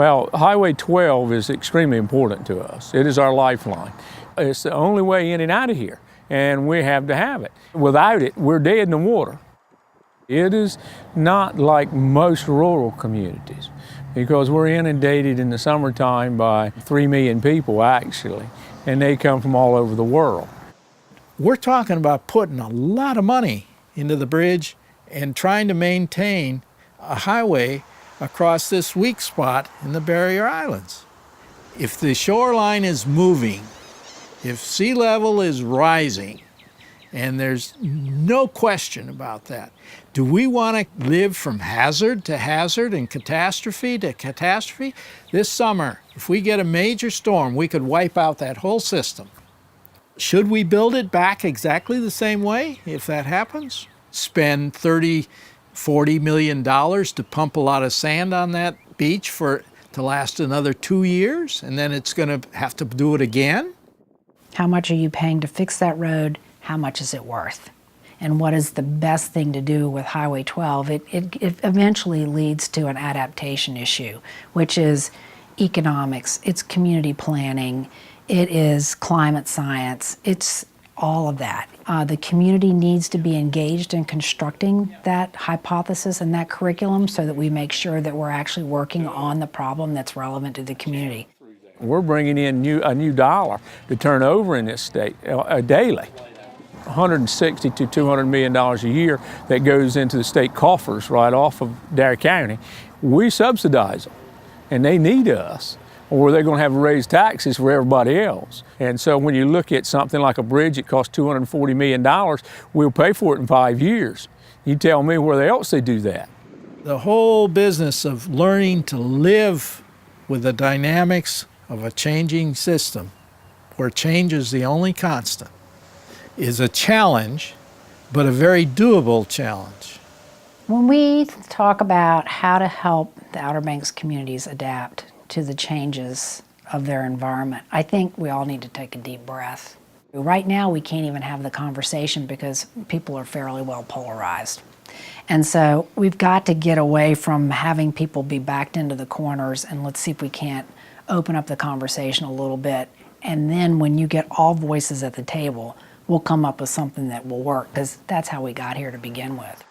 Well, Highway 12 is extremely important to us. It is our lifeline. It's the only way in and out of here, and we have to have it. Without it, we're dead in the water. It is not like most rural communities because we're inundated in the summertime by 3 million people actually, and they come from all over the world. We're talking about putting a lot of money into the bridge and trying to maintain a highway across this weak spot in the barrier islands. If the shoreline is moving, if sea level is rising, and there's no question about that, do we want to live from hazard to hazard and catastrophe to catastrophe? This summer, if we get a major storm, we could wipe out that whole system. Should we build it back exactly the same way if that happens? Spend $30–40 million to pump a lot of sand on that beach to last another 2 years, and then it's going to have to do it again? How much are you paying to fix that road? How much is it worth? And what is the best thing to do with Highway 12? It eventually leads to an adaptation issue, which is economics, it's community planning, it is climate science, it's all of that. The community needs to be engaged in constructing that hypothesis and that curriculum so that we make sure that we're actually working on the problem that's relevant to the community. We're bringing in a new dollar to turn over in this state daily. $160 to $200 million a year that goes into the state coffers right off of Dare County. We subsidize them, and they need us, or they're going to have to raise taxes for everybody else. And so when you look at something like a bridge that costs $240 million, we'll pay for it in 5 years. You tell me where else they do that. The whole business of learning to live with the dynamics of a changing system, where change is the only constant, is a challenge, but a very doable challenge. When we talk about how to help the Outer Banks communities adapt to the changes of their environment, I think we all need to take a deep breath. Right now, we can't even have the conversation because people are fairly well polarized. And so we've got to get away from having people be backed into the corners, and let's see if we can't open up the conversation a little bit. And then when you get all voices at the table, we'll come up with something that will work, because that's how we got here to begin with.